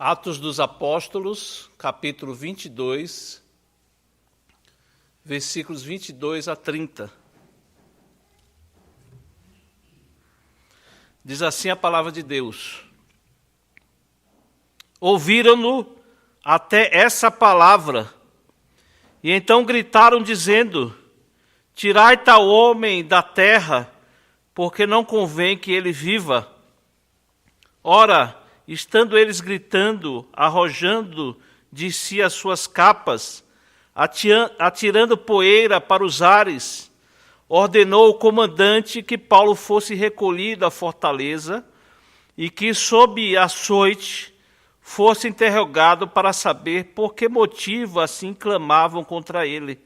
Atos dos Apóstolos, capítulo 22, versículos 22 a 30. Diz assim a palavra de Deus: Ouviram-no até essa palavra, e então gritaram dizendo: Tirai tal homem da terra, porque não convém que ele viva. Ora, estando eles gritando, arrojando de si as suas capas, atirando poeira para os ares, ordenou o comandante que Paulo fosse recolhido à fortaleza e que, sob açoite, fosse interrogado para saber por que motivo assim clamavam contra ele.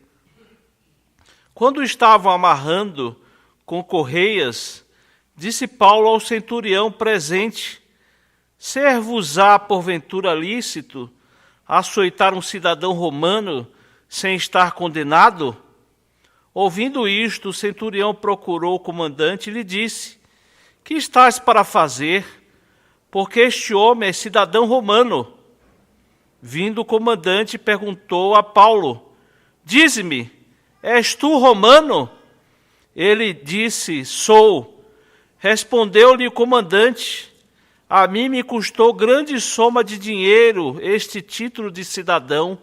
Quando estavam amarrando com correias, disse Paulo ao centurião presente: Ser-vos-á, porventura, lícito açoitar um cidadão romano sem estar condenado? Ouvindo isto, o centurião procurou o comandante e lhe disse: Que estás para fazer? Porque este homem é cidadão romano. Vindo o comandante, perguntou a Paulo: Dize-me, és tu romano? Ele disse: Sou. Respondeu-lhe o comandante: A mim me custou grande soma de dinheiro este título de cidadão.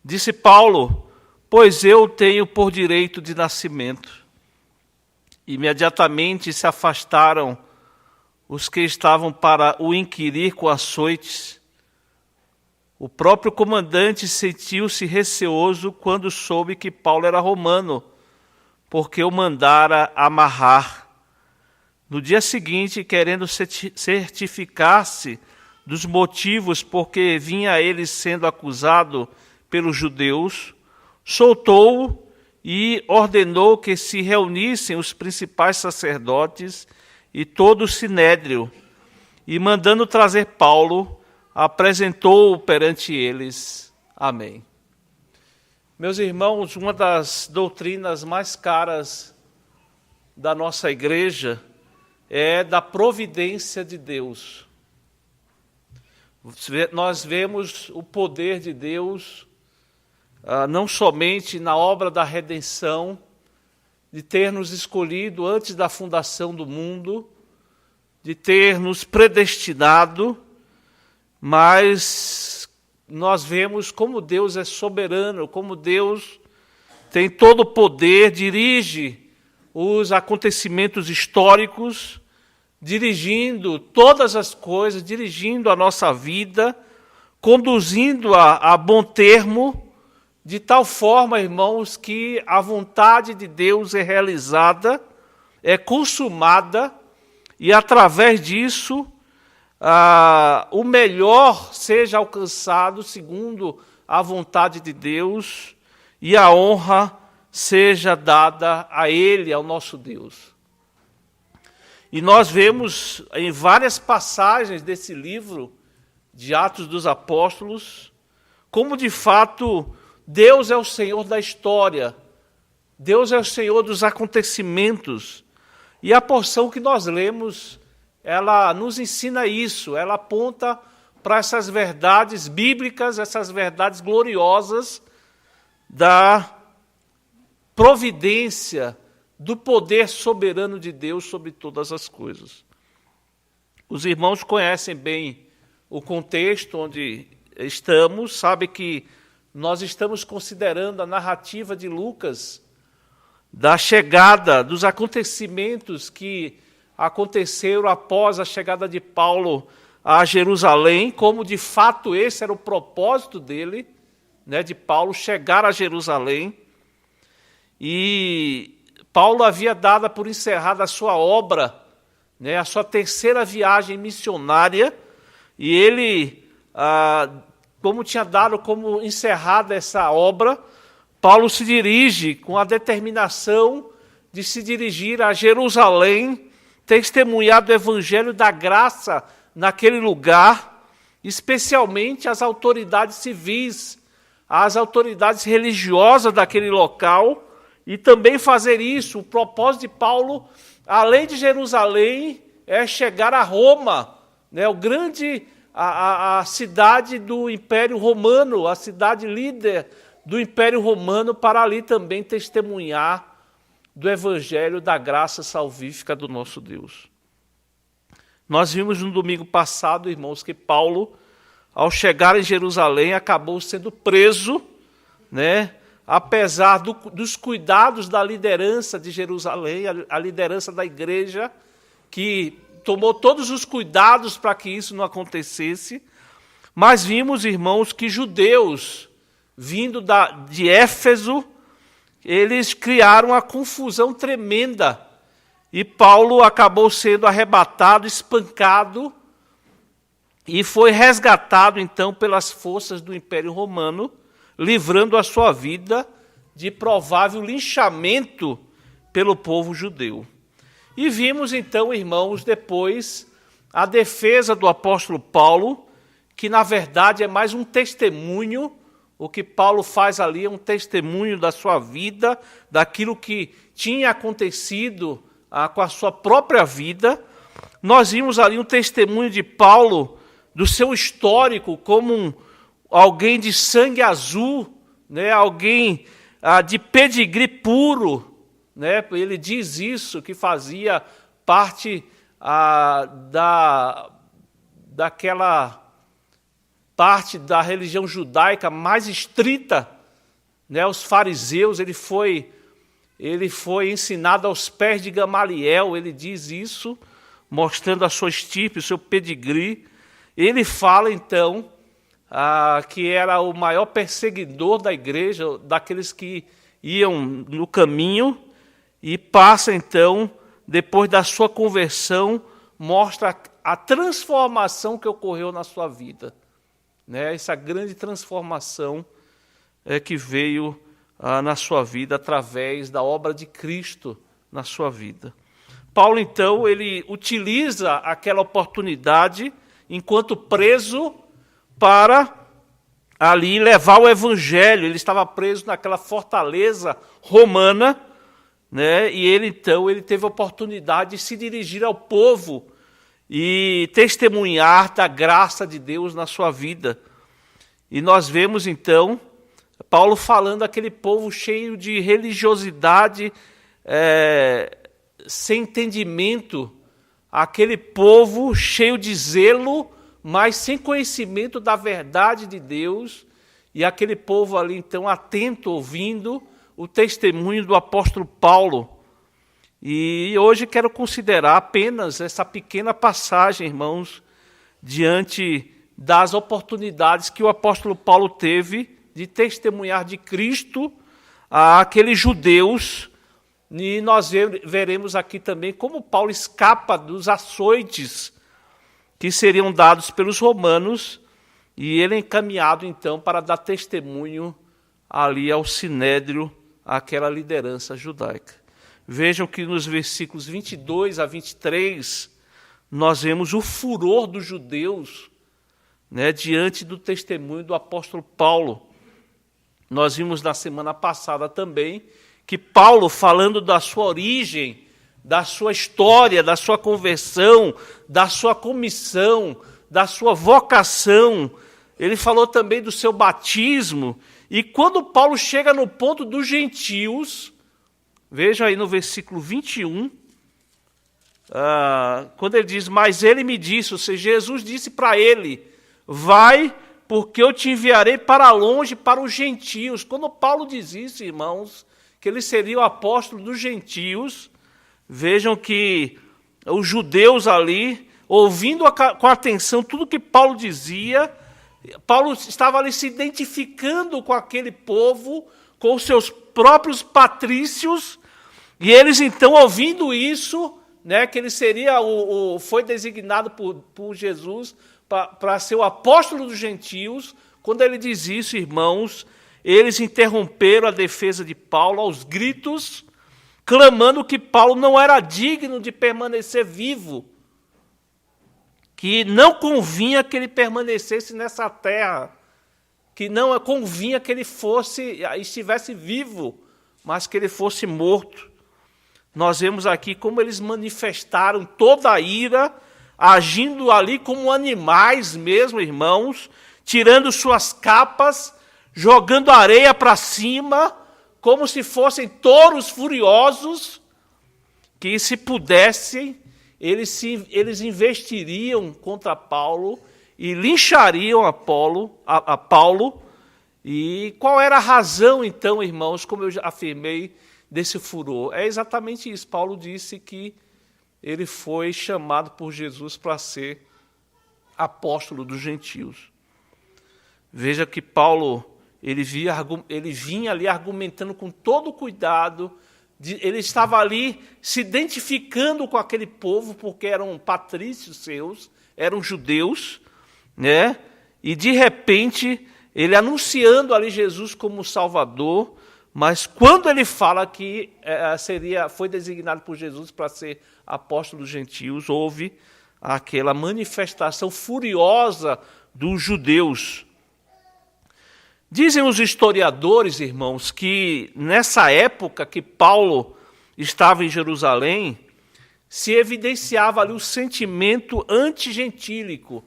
Disse Paulo: Pois eu tenho por direito de nascimento. Imediatamente se afastaram os que estavam para o inquirir com açoites. O próprio comandante sentiu-se receoso quando soube que Paulo era romano, porque o mandara amarrar. No dia seguinte, querendo certificar-se dos motivos por que vinha ele sendo acusado pelos judeus, soltou-o e ordenou que se reunissem os principais sacerdotes e todo o sinédrio, e mandando trazer Paulo, apresentou-o perante eles. Amém. Meus irmãos, uma das doutrinas mais caras da nossa igreja é da providência de Deus. Nós vemos o poder de Deus não somente na obra da redenção, de ter nos escolhido antes da fundação do mundo, de ter nos predestinado, mas nós vemos como Deus é soberano, como Deus tem todo o poder, dirige os acontecimentos históricos, dirigindo todas as coisas, dirigindo a nossa vida, conduzindo-a a bom termo, de tal forma, irmãos, que a vontade de Deus é realizada, é consumada, e através disso o melhor seja alcançado segundo a vontade de Deus, e a honra seja dada a Ele, ao nosso Deus. E nós vemos em várias passagens desse livro de Atos dos Apóstolos, como de fato Deus é o Senhor da história, Deus é o Senhor dos acontecimentos. E a porção que nós lemos, ela nos ensina isso, ela aponta para essas verdades bíblicas, essas verdades gloriosas da providência, do poder soberano de Deus sobre todas as coisas. Os irmãos conhecem bem o contexto onde estamos, sabem que nós estamos considerando a narrativa de Lucas, da chegada, dos acontecimentos que aconteceram após a chegada de Paulo a Jerusalém, como de fato esse era o propósito dele, de Paulo chegar a Jerusalém. E Paulo havia dado por encerrada a sua obra, a sua terceira viagem missionária, e ele, como tinha dado como encerrada essa obra, Paulo se dirige com a determinação de se dirigir a Jerusalém, testemunhar do evangelho da graça naquele lugar, especialmente as autoridades civis, as autoridades religiosas daquele local, e também fazer isso. O propósito de Paulo, além de Jerusalém, é chegar a Roma, o grande a cidade do Império Romano, a cidade líder do Império Romano, para ali também testemunhar do Evangelho da graça salvífica do nosso Deus. Nós vimos no domingo passado, irmãos, que Paulo, ao chegar em Jerusalém, acabou sendo preso, né? Apesar dos cuidados da liderança de Jerusalém, a liderança da igreja, que tomou todos os cuidados para que isso não acontecesse. Mas vimos, irmãos, que judeus, vindo de Éfeso, eles criaram uma confusão tremenda. E Paulo acabou sendo arrebatado, espancado, e foi resgatado, então, pelas forças do Império Romano, livrando a sua vida de provável linchamento pelo povo judeu. E vimos, então, irmãos, depois, a defesa do apóstolo Paulo, que, na verdade, é mais um testemunho. O que Paulo faz ali é um testemunho da sua vida, daquilo que tinha acontecido com a sua própria vida. Nós vimos ali um testemunho de Paulo, do seu histórico, como alguém de sangue azul, né? Alguém de pedigree puro, né? Ele diz isso, que fazia parte daquela parte da religião judaica mais estrita, né? Os fariseus. Ele foi ensinado aos pés de Gamaliel. Ele diz isso, mostrando a sua estirpe, o seu pedigree. Ele fala, então, que era o maior perseguidor da igreja, daqueles que iam no caminho, e passa, então, depois da sua conversão, mostra a transformação que ocorreu na sua vida, né? Essa grande transformação que veio na sua vida através da obra de Cristo na sua vida. Paulo, então, ele utiliza aquela oportunidade, enquanto preso, para ali levar o evangelho. Ele estava preso naquela fortaleza romana, né? E ele teve a oportunidade de se dirigir ao povo e testemunhar da graça de Deus na sua vida. E nós vemos, então, Paulo falando àquele povo cheio de religiosidade, sem entendimento, aquele povo cheio de zelo, mas sem conhecimento da verdade de Deus, e aquele povo ali, então, atento, ouvindo o testemunho do apóstolo Paulo. E hoje quero considerar apenas essa pequena passagem, irmãos, diante das oportunidades que o apóstolo Paulo teve de testemunhar de Cristo àqueles judeus. E nós veremos aqui também como Paulo escapa dos açoites que seriam dados pelos romanos, e ele é encaminhado, então, para dar testemunho ali ao sinédrio, àquela liderança judaica. Vejam que nos versículos 22 a 23, nós vemos o furor dos judeus, né, diante do testemunho do apóstolo Paulo. Nós vimos na semana passada também que Paulo, falando da sua origem, da sua história, da sua conversão, da sua comissão, da sua vocação, ele falou também do seu batismo. E quando Paulo chega no ponto dos gentios, veja aí no versículo 21, quando ele diz, mas ele me disse, ou seja, Jesus disse para ele, vai, porque eu te enviarei para longe, para os gentios. Quando Paulo diz isso, irmãos, que ele seria o apóstolo dos gentios, vejam que os judeus ali, ouvindo com atenção tudo que Paulo dizia, Paulo estava ali se identificando com aquele povo, com os seus próprios patrícios, e eles então, ouvindo isso, né, que ele seria foi designado por Jesus para ser o apóstolo dos gentios. Quando ele diz isso, irmãos, eles interromperam a defesa de Paulo aos gritos, clamando que Paulo não era digno de permanecer vivo, que não convinha que ele permanecesse nessa terra, que não convinha que ele estivesse vivo, mas que ele fosse morto. Nós vemos aqui como eles manifestaram toda a ira agindo ali como animais mesmo, irmãos, tirando suas capas, jogando areia para cima, como se fossem touros furiosos, que se pudessem, eles investiriam contra Paulo e linchariam a Paulo. E qual era a razão, então, irmãos, como eu já afirmei, desse furor? É exatamente isso. Paulo disse que ele foi chamado por Jesus para ser apóstolo dos gentios. Veja que Paulo, ele vinha ali argumentando com todo cuidado, ele estava ali se identificando com aquele povo, porque eram patrícios seus, eram judeus, né? E de repente, ele anunciando ali Jesus como Salvador, mas quando ele fala que foi designado por Jesus para ser apóstolo dos gentios, houve aquela manifestação furiosa dos judeus. Dizem os historiadores, irmãos, que nessa época que Paulo estava em Jerusalém, se evidenciava ali o sentimento antigentílico.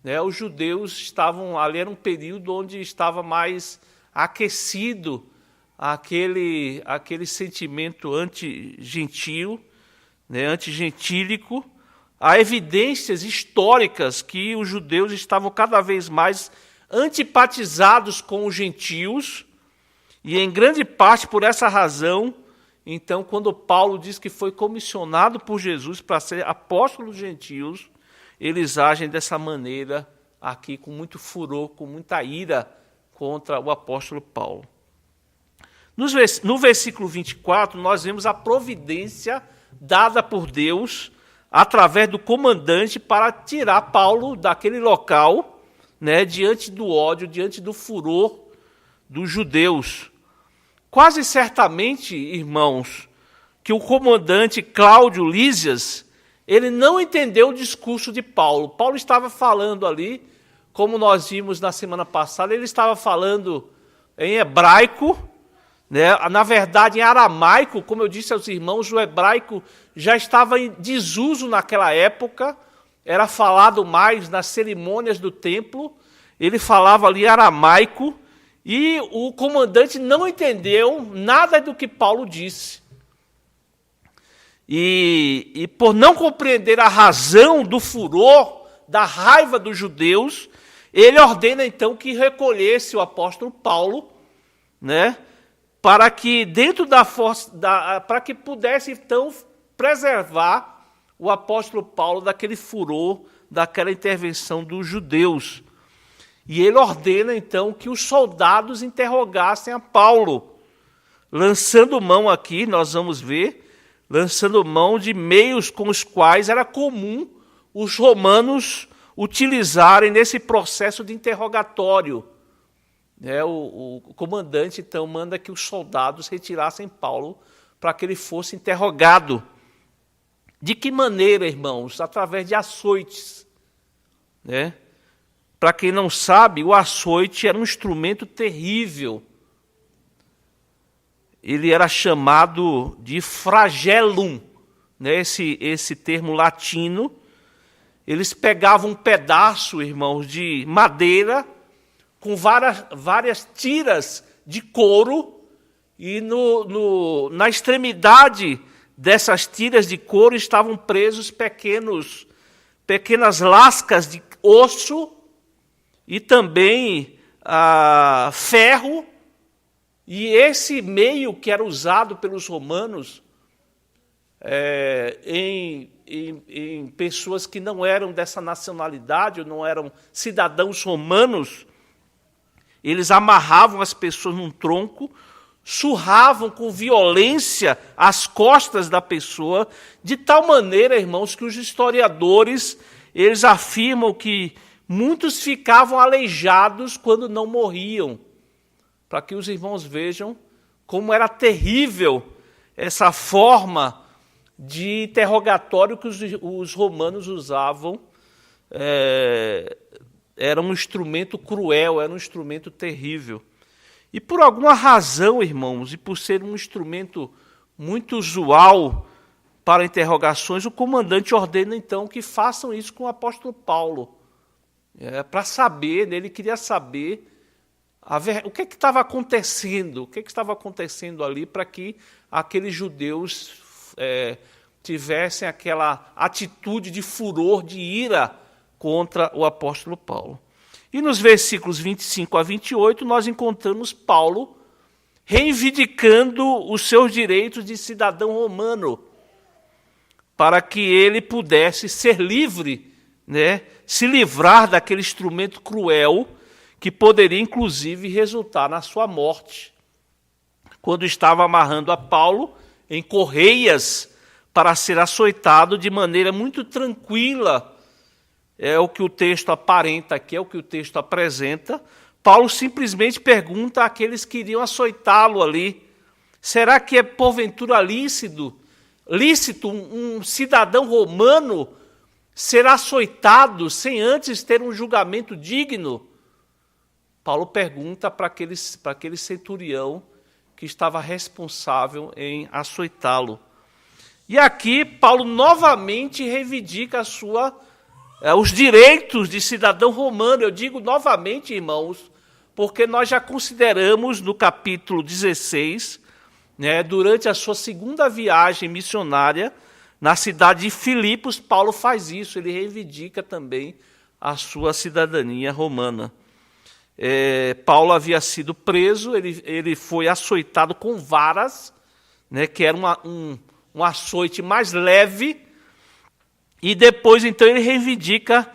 Né? Os judeus estavam ali, era um período onde estava mais aquecido aquele sentimento anti-gentil, né? Antigentílico. Há evidências históricas que os judeus estavam cada vez mais antipatizados com os gentios, e em grande parte por essa razão, então, quando Paulo diz que foi comissionado por Jesus para ser apóstolo dos gentios, eles agem dessa maneira aqui, com muito furor, com muita ira contra o apóstolo Paulo. No versículo 24, nós vemos a providência dada por Deus através do comandante para tirar Paulo daquele local, né, diante do ódio, diante do furor dos judeus. Quase certamente, irmãos, que o comandante Cláudio Lísias, ele não entendeu o discurso de Paulo. Paulo estava falando ali, como nós vimos na semana passada, ele estava falando em hebraico, né? Na verdade em aramaico, como eu disse aos irmãos, o hebraico já estava em desuso naquela época, era falado mais nas cerimônias do templo, ele falava ali aramaico, e o comandante não entendeu nada do que Paulo disse. E por não compreender a razão do furor, da raiva dos judeus, ele ordena então que recolhesse o apóstolo Paulo, né, para que dentro da força, para que pudesse então preservar o apóstolo Paulo daquele furor, daquela intervenção dos judeus. E ele ordena então que os soldados interrogassem a Paulo, lançando mão aqui, nós vamos ver, lançando mão de meios com os quais era comum os romanos utilizarem nesse processo de interrogatório. O comandante, então, manda que os soldados retirassem Paulo para que ele fosse interrogado. De que maneira, irmãos? Através de açoites. Né? Para quem não sabe, o açoite era um instrumento terrível. Ele era chamado de flagellum, né? Esse termo latino. Eles pegavam um pedaço, irmãos, de madeira com várias tiras de couro, e na extremidade dessas tiras de couro estavam presos pequenas lascas de osso e também ferro. E esse meio que era usado pelos romanos em pessoas que não eram dessa nacionalidade, ou não eram cidadãos romanos, eles amarravam as pessoas num tronco, surravam com violência as costas da pessoa, de tal maneira, irmãos, que os historiadores, eles afirmam que muitos ficavam aleijados quando não morriam, para que os irmãos vejam como era terrível essa forma de interrogatório que os romanos usavam. Era um instrumento cruel, era um instrumento terrível. E por alguma razão, irmãos, e por ser um instrumento muito usual para interrogações, o comandante ordena então que façam isso com o apóstolo Paulo, para saber, ele queria saber o que estava acontecendo, ali para que aqueles judeus tivessem aquela atitude de furor, de ira contra o apóstolo Paulo. E nos versículos 25 a 28, nós encontramos Paulo reivindicando os seus direitos de cidadão romano, para que ele pudesse ser livre, se livrar daquele instrumento cruel que poderia, inclusive, resultar na sua morte. Quando estava amarrando a Paulo em correias para ser açoitado de maneira muito tranquila, é o que o texto aparenta aqui, é o que o texto apresenta. Paulo simplesmente pergunta àqueles que iriam açoitá-lo ali: será que é porventura lícito um cidadão romano ser açoitado sem antes ter um julgamento digno? Paulo pergunta para aquele centurião que estava responsável em açoitá-lo. E aqui Paulo novamente reivindica os direitos de cidadão romano. Eu digo novamente, irmãos, porque nós já consideramos no capítulo 16, durante a sua segunda viagem missionária, na cidade de Filipos, Paulo faz isso, ele reivindica também a sua cidadania romana. Paulo havia sido preso, ele foi açoitado com varas, que era um açoite mais leve, e depois então ele reivindica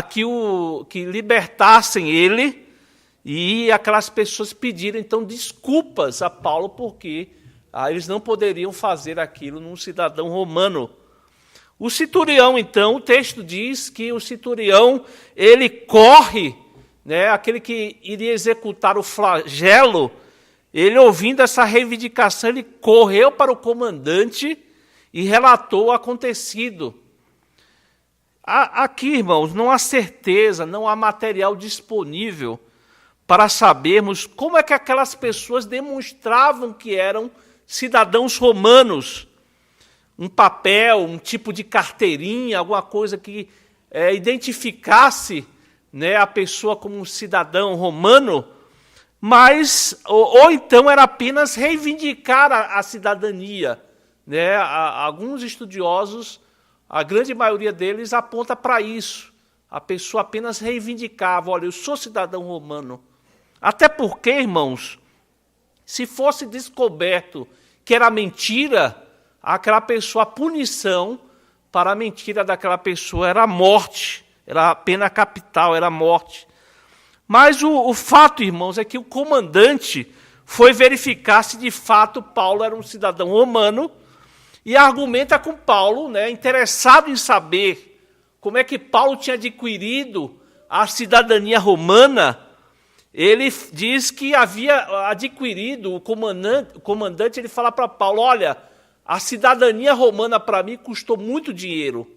que libertassem ele, e aquelas pessoas pediram então desculpas a Paulo, porque eles não poderiam fazer aquilo num cidadão romano. O centurião, então, o texto diz que o centurião, ele corre, aquele que iria executar o flagelo, ele, ouvindo essa reivindicação, ele correu para o comandante e relatou o acontecido. Aqui, irmãos, não há certeza, não há material disponível para sabermos como é que aquelas pessoas demonstravam que eram cidadãos romanos. Um papel, um tipo de carteirinha, alguma coisa que identificasse a pessoa como um cidadão romano, mas ou então era apenas reivindicar a cidadania. Alguns estudiosos, a grande maioria deles, aponta para isso. A pessoa apenas reivindicava: olha, eu sou cidadão romano. Até porque, irmãos, se fosse descoberto que era mentira, aquela pessoa, a punição para a mentira daquela pessoa era a morte, era a pena capital, era a morte. Mas o fato, irmãos, é que o comandante foi verificar se de fato Paulo era um cidadão romano e argumenta com Paulo, interessado em saber como é que Paulo tinha adquirido a cidadania romana. Ele diz que havia adquirido, o comandante ele fala para Paulo: olha, a cidadania romana para mim custou muito dinheiro.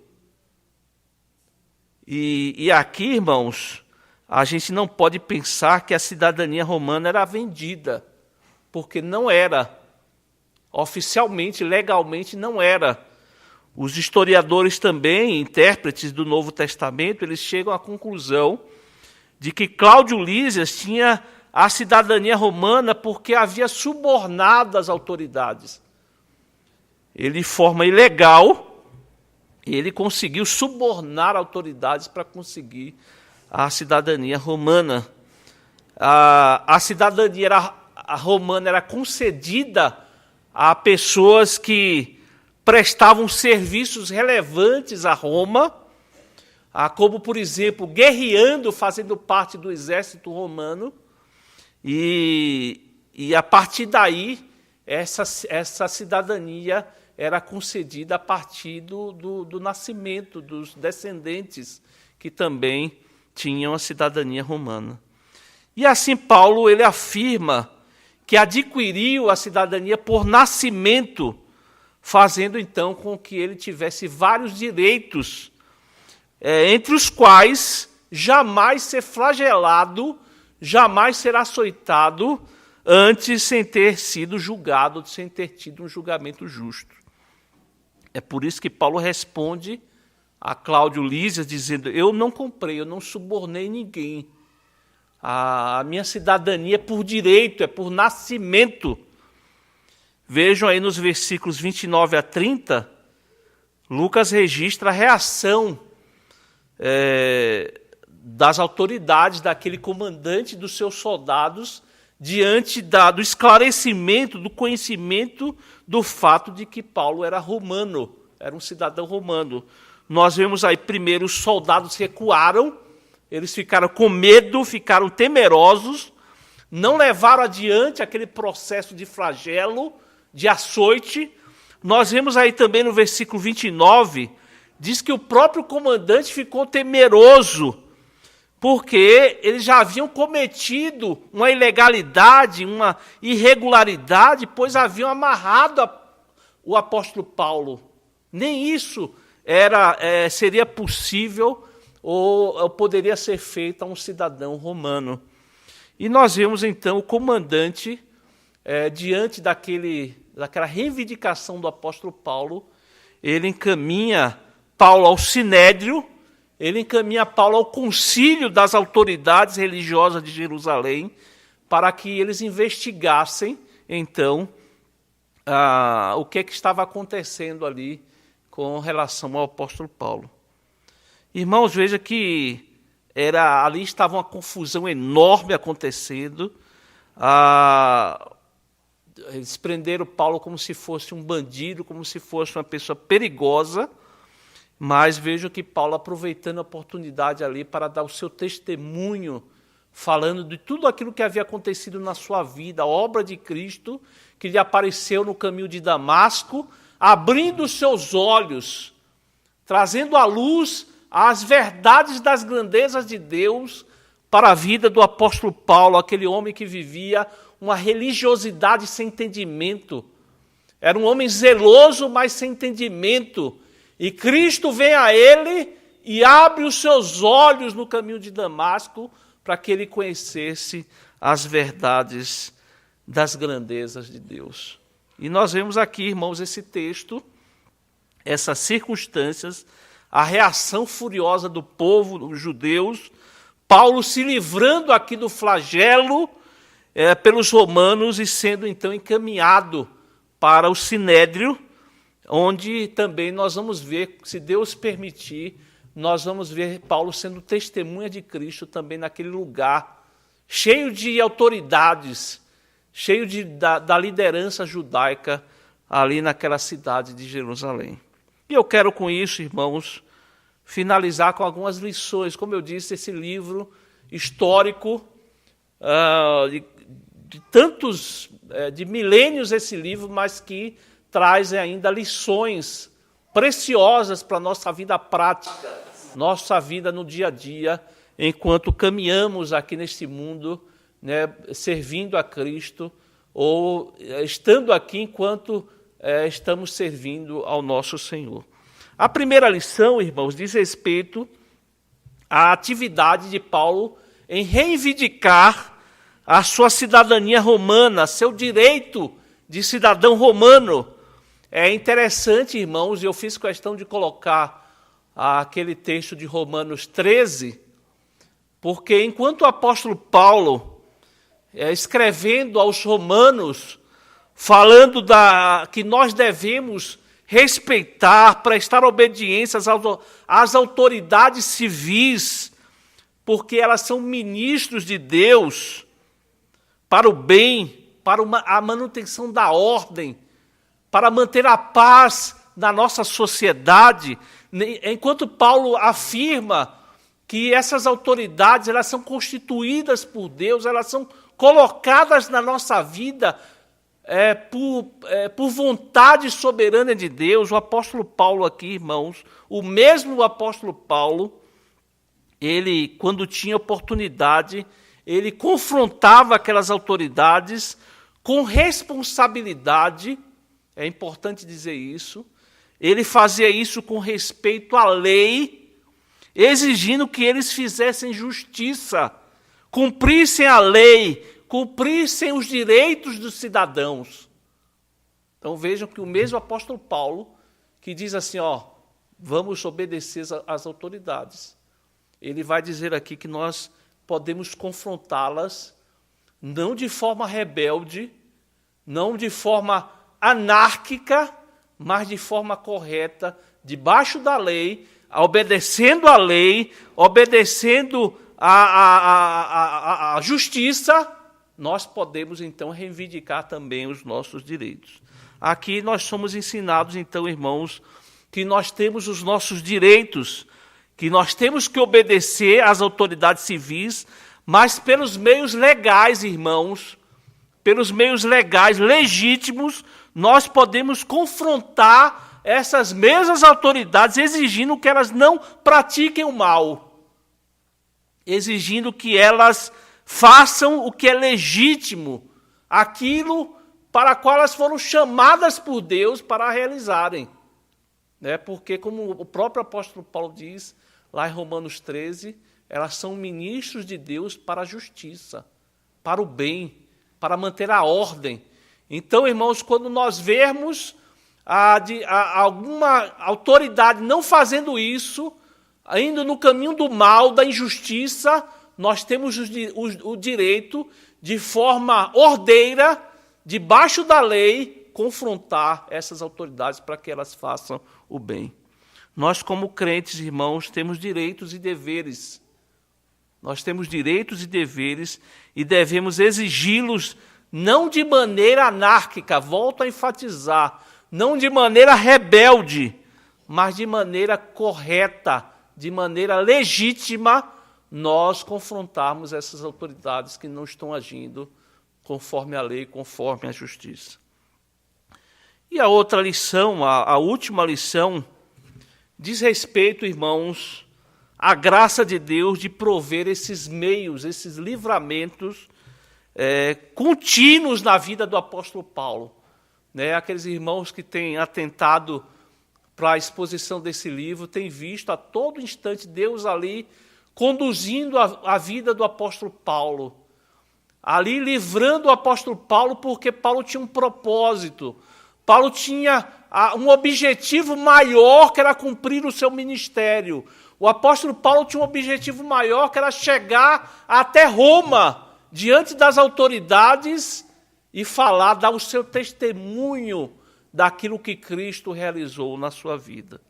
E aqui, irmãos, a gente não pode pensar que a cidadania romana era vendida, porque não era. Oficialmente, legalmente, não era. Os historiadores também, intérpretes do Novo Testamento, eles chegam à conclusão de que Cláudio Lísias tinha a cidadania romana porque havia subornado as autoridades. Ele, de forma ilegal, ele conseguiu subornar autoridades para conseguir a cidadania romana. A cidadania romana era concedida a pessoas que prestavam serviços relevantes a Roma, como, por exemplo, guerreando, fazendo parte do exército romano, e a partir daí, essa cidadania era concedida a partir do nascimento dos descendentes, que também tinham a cidadania romana. E assim Paulo ele afirma que adquiriu a cidadania por nascimento, fazendo então com que ele tivesse vários direitos, entre os quais jamais ser flagelado, jamais ser açoitado, antes sem ter sido julgado, sem ter tido um julgamento justo. É por isso que Paulo responde a Cláudio Lísias dizendo: eu não comprei, eu não subornei ninguém. A minha cidadania é por direito, é por nascimento. Vejam aí nos versículos 29 a 30, Lucas registra a reação das autoridades, daquele comandante, dos seus soldados, diante do esclarecimento, do conhecimento do fato de que Paulo era romano, era um cidadão romano. Nós vemos aí, primeiro, os soldados recuaram, eles ficaram com medo, ficaram temerosos, não levaram adiante aquele processo de flagelo, de açoite. Nós vemos aí também no versículo 29, diz que o próprio comandante ficou temeroso, porque eles já haviam cometido uma ilegalidade, uma irregularidade, pois haviam amarrado o apóstolo Paulo. Nem isso seria possível ou poderia ser feito a um cidadão romano. E nós vemos então o comandante, diante daquela reivindicação do apóstolo Paulo, ele encaminha Paulo ao Sinédrio, ele encaminha Paulo ao concílio das autoridades religiosas de Jerusalém, para que eles investigassem, então, o que estava acontecendo ali com relação ao apóstolo Paulo. Irmãos, veja que ali estava uma confusão enorme acontecendo. Eles prenderam Paulo como se fosse um bandido, como se fosse uma pessoa perigosa, mas vejo que Paulo aproveitando a oportunidade ali para dar o seu testemunho, falando de tudo aquilo que havia acontecido na sua vida, a obra de Cristo, que lhe apareceu no caminho de Damasco, abrindo os seus olhos, trazendo à luz as verdades das grandezas de Deus para a vida do apóstolo Paulo, aquele homem que vivia uma religiosidade sem entendimento. Era um homem zeloso, mas sem entendimento. E Cristo vem a ele e abre os seus olhos no caminho de Damasco para que ele conhecesse as verdades das grandezas de Deus. E nós vemos aqui, irmãos, esse texto, essas circunstâncias, a reação furiosa do povo, dos judeus, Paulo se livrando aqui do flagelo pelos romanos e sendo então encaminhado para o Sinédrio, onde também nós vamos ver, se Deus permitir, nós vamos ver Paulo sendo testemunha de Cristo também naquele lugar, cheio de autoridades, cheio da liderança judaica ali naquela cidade de Jerusalém. E eu quero com isso, irmãos, finalizar com algumas lições. Como eu disse, esse livro histórico, de milênios esse livro, mas que traz ainda lições preciosas para a nossa vida prática, nossa vida no dia a dia, enquanto caminhamos aqui neste mundo, né, servindo a Cristo, ou estando aqui enquanto estamos servindo ao nosso Senhor. A primeira lição, irmãos, diz respeito à atividade de Paulo em reivindicar a sua cidadania romana, seu direito de cidadão romano. É interessante, irmãos, e eu fiz questão de colocar aquele texto de Romanos 13, porque enquanto o apóstolo Paulo, escrevendo aos romanos, falando que nós devemos respeitar, prestar obediência às autoridades civis, porque elas são ministros de Deus, para o bem, para a manutenção da ordem, para manter a paz na nossa sociedade, enquanto Paulo afirma que essas autoridades elas são constituídas por Deus, elas são colocadas na nossa vida por vontade soberana de Deus. O apóstolo Paulo aqui, irmãos, o mesmo apóstolo Paulo, ele, quando tinha oportunidade, ele confrontava aquelas autoridades com responsabilidade. É importante dizer isso. Ele fazia isso com respeito à lei, exigindo que eles fizessem justiça, cumprissem a lei, cumprissem os direitos dos cidadãos. Então vejam que o mesmo apóstolo Paulo, que que diz assim, ó, vamos obedecer às autoridades. Ele vai dizer aqui que nós podemos confrontá-las não de forma rebelde, não de forma anárquica, mas de forma correta, debaixo da lei, obedecendo à lei, obedecendo à justiça, nós podemos, então, reivindicar também os nossos direitos. Aqui nós somos ensinados, então, irmãos, que nós temos os nossos direitos, que nós temos que obedecer às autoridades civis, mas pelos meios legais, irmãos, pelos meios legais, legítimos, nós podemos confrontar essas mesmas autoridades, exigindo que elas não pratiquem o mal, exigindo que elas façam o que é legítimo, aquilo para qual elas foram chamadas por Deus para realizarem. Porque, como o próprio apóstolo Paulo diz, lá em Romanos 13, elas são ministros de Deus para a justiça, para o bem, para manter a ordem. Então, irmãos, quando nós vermos alguma autoridade não fazendo isso, indo no caminho do mal, da injustiça, nós temos o direito, de forma ordeira, debaixo da lei, confrontar essas autoridades para que elas façam o bem. Nós, como crentes, irmãos, temos direitos e deveres. Nós temos direitos e deveres e devemos exigi-los não de maneira anárquica, volto a enfatizar, não de maneira rebelde, mas de maneira correta, de maneira legítima, nós confrontarmos essas autoridades que não estão agindo conforme a lei, conforme a justiça. E a outra lição, a última lição, diz respeito, irmãos, à graça de Deus de prover esses meios, esses livramentos contínuos na vida do apóstolo Paulo. Aqueles irmãos que têm atentado para a exposição desse livro, têm visto a todo instante Deus ali conduzindo a vida do apóstolo Paulo, ali livrando o apóstolo Paulo, porque Paulo tinha um propósito, Paulo tinha um objetivo maior, que era cumprir o seu ministério. O apóstolo Paulo tinha um objetivo maior, que era chegar até Roma, diante das autoridades, e falar, dar o seu testemunho daquilo que Cristo realizou na sua vida.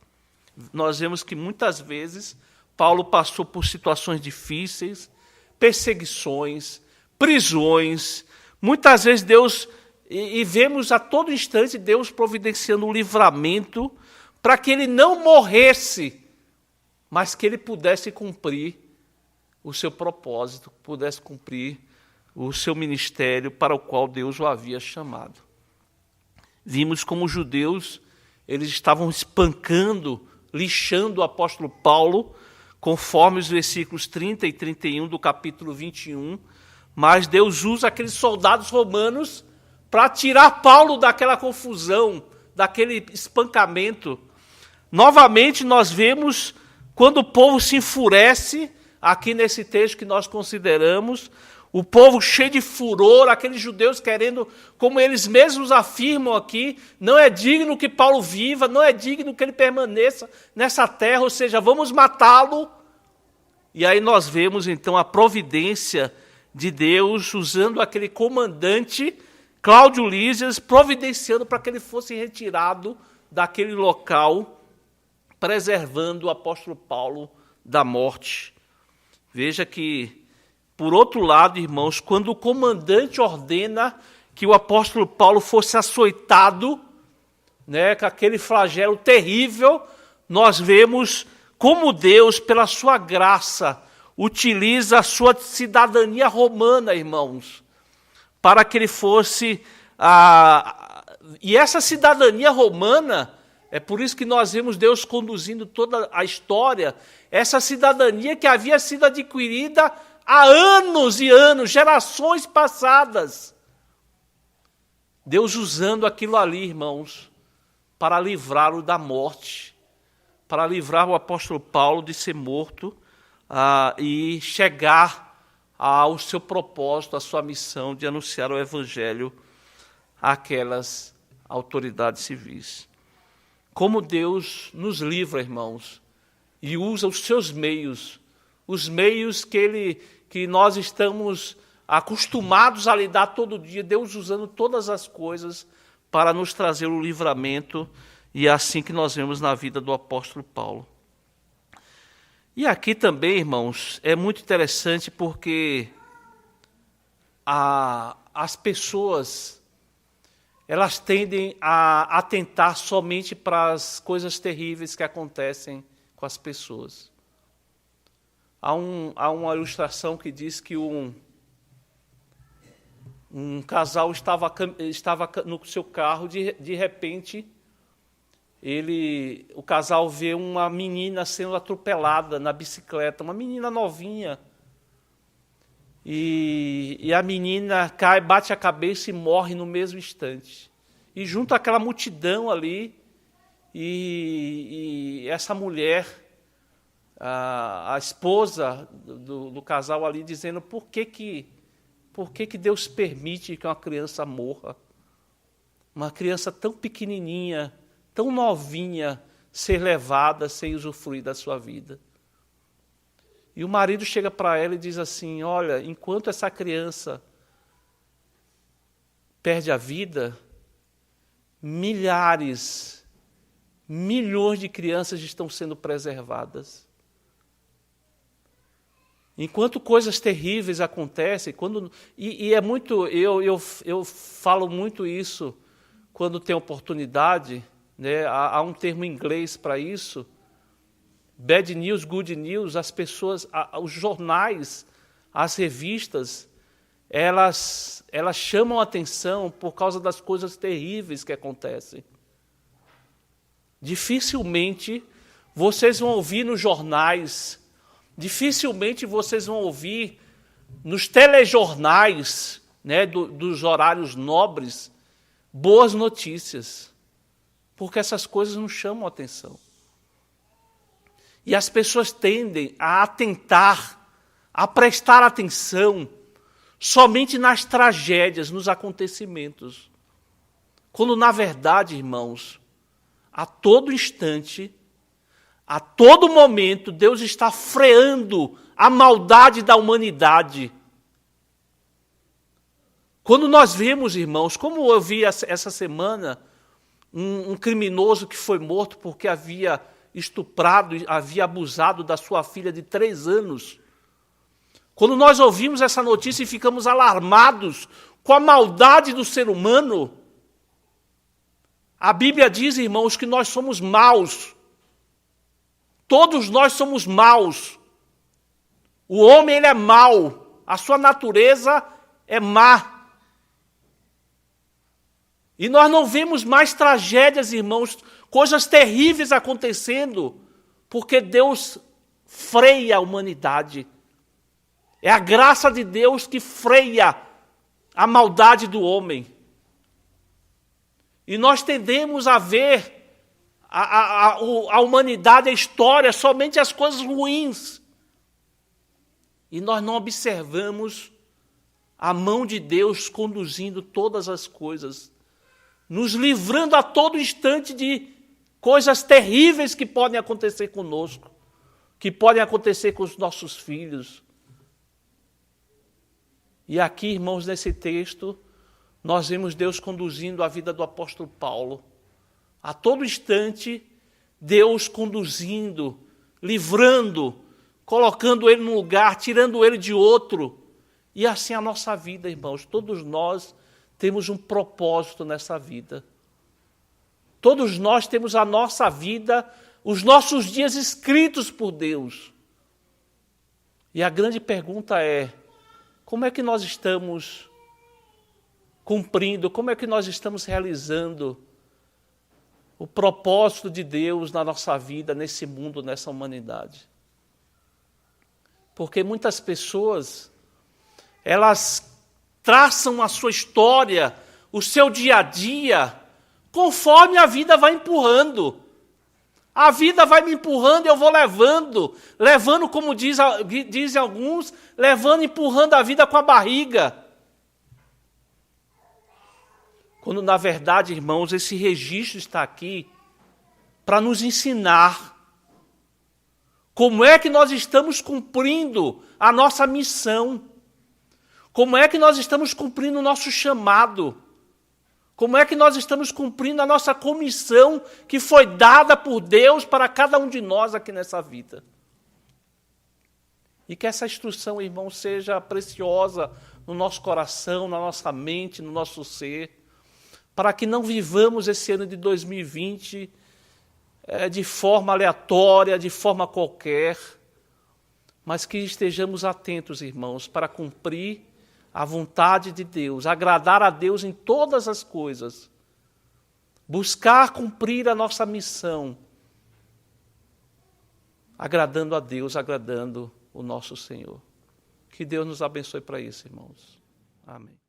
Nós vemos que muitas vezes Paulo passou por situações difíceis, perseguições, prisões. Muitas vezes Deus, e vemos a todo instante Deus providenciando um livramento para que ele não morresse, mas que ele pudesse cumprir o seu propósito, pudesse cumprir o seu ministério para o qual Deus o havia chamado. Vimos como os judeus, eles estavam espancando, lixando o apóstolo Paulo, conforme os versículos 30 e 31 do capítulo 21, mas Deus usa aqueles soldados romanos para tirar Paulo daquela confusão, daquele espancamento. Novamente nós vemos, quando o povo se enfurece, aqui nesse texto que nós consideramos, o povo cheio de furor, aqueles judeus querendo, como eles mesmos afirmam aqui, não é digno que Paulo viva, não é digno que ele permaneça nessa terra, ou seja, vamos matá-lo. E aí nós vemos então a providência de Deus, usando aquele comandante, Cláudio Lísias, providenciando para que ele fosse retirado daquele local, preservando o apóstolo Paulo da morte. Veja que, por outro lado, irmãos, quando o comandante ordena que o apóstolo Paulo fosse açoitado, com aquele flagelo terrível, nós vemos como Deus, pela sua graça, utiliza a sua cidadania romana, irmãos, para que ele fosse... E essa cidadania romana, é por isso que nós vemos Deus conduzindo toda a história, essa cidadania que havia sido adquirida há anos e anos, gerações passadas. Deus usando aquilo ali, irmãos, para livrá-lo da morte, para livrar o apóstolo Paulo de ser morto e chegar ao seu propósito, à sua missão de anunciar o evangelho àquelas autoridades civis. como Deus nos livra, irmãos, e usa os seus meios, os meios que nós estamos acostumados a lidar todo dia, Deus usando todas as coisas para nos trazer o livramento, e é assim que nós vemos na vida do apóstolo Paulo. E aqui também, irmãos, é muito interessante porque as pessoas, elas tendem a atentar somente para as coisas terríveis que acontecem com as pessoas. Há uma ilustração que diz que um casal estava no seu carro, de repente, o casal vê uma menina sendo atropelada na bicicleta, uma menina novinha. E a menina cai, bate a cabeça e morre no mesmo instante. E junto àquela multidão ali, e essa mulher, a esposa do casal ali, dizendo por que Deus permite que uma criança morra? Uma criança tão pequenininha, tão novinha, ser levada sem usufruir da sua vida. E o marido chega para ela e diz assim, olha, enquanto essa criança perde a vida, milhões de crianças estão sendo preservadas. Enquanto coisas terríveis acontecem, e é muito, eu falo muito isso quando tenho oportunidade, né? Há um termo em inglês para isso, bad news, good news. As pessoas, os jornais, as revistas, elas chamam a atenção por causa das coisas terríveis que acontecem. Dificilmente vocês vão ouvir nos jornais, dificilmente vocês vão ouvir nos telejornais, né, dos horários nobres, boas notícias, porque essas coisas não chamam a atenção. E as pessoas tendem a atentar, a prestar atenção somente nas tragédias, nos acontecimentos. Quando, na verdade, irmãos, a todo instante, a todo momento, Deus está freando a maldade da humanidade. Quando nós vemos, irmãos, como eu vi essa semana, um criminoso que foi morto porque havia estuprado, havia abusado da sua filha de 3 anos. Quando nós ouvimos essa notícia e ficamos alarmados com a maldade do ser humano, a Bíblia diz, irmãos, que nós somos maus. Todos nós somos maus. O homem, ele é mau. A sua natureza é má. E nós não vemos mais tragédias, irmãos, coisas terríveis acontecendo, porque Deus freia a humanidade. É a graça de Deus que freia a maldade do homem. E nós tendemos a ver a humanidade, a história, somente as coisas ruins. E nós não observamos a mão de Deus conduzindo todas as coisas, nos livrando a todo instante de coisas terríveis que podem acontecer conosco, que podem acontecer com os nossos filhos. E aqui, irmãos, nesse texto, nós vemos Deus conduzindo a vida do apóstolo Paulo. A todo instante, Deus conduzindo, livrando, colocando ele num lugar, tirando ele de outro. E assim a nossa vida, irmãos. Todos nós temos um propósito nessa vida. Todos nós temos a nossa vida, os nossos dias escritos por Deus. E a grande pergunta é, como é que nós estamos cumprindo, como é que nós estamos realizando o propósito de Deus na nossa vida, nesse mundo, nessa humanidade? Porque muitas pessoas, elas traçam a sua história, o seu dia a dia, conforme a vida vai empurrando. A vida vai me empurrando e eu vou levando como dizem alguns, empurrando a vida com a barriga. Quando, na verdade, irmãos, esse registro está aqui para nos ensinar como é que nós estamos cumprindo a nossa missão, como é que nós estamos cumprindo o nosso chamado, como é que nós estamos cumprindo a nossa comissão que foi dada por Deus para cada um de nós aqui nessa vida. E que essa instrução, irmão, seja preciosa no nosso coração, na nossa mente, no nosso ser, para que não vivamos esse ano de 2020 de forma aleatória, de forma qualquer, mas que estejamos atentos, irmãos, para cumprir a vontade de Deus, agradar a Deus em todas as coisas, buscar cumprir a nossa missão, agradando a Deus, agradando o nosso Senhor. Que Deus nos abençoe para isso, irmãos. Amém.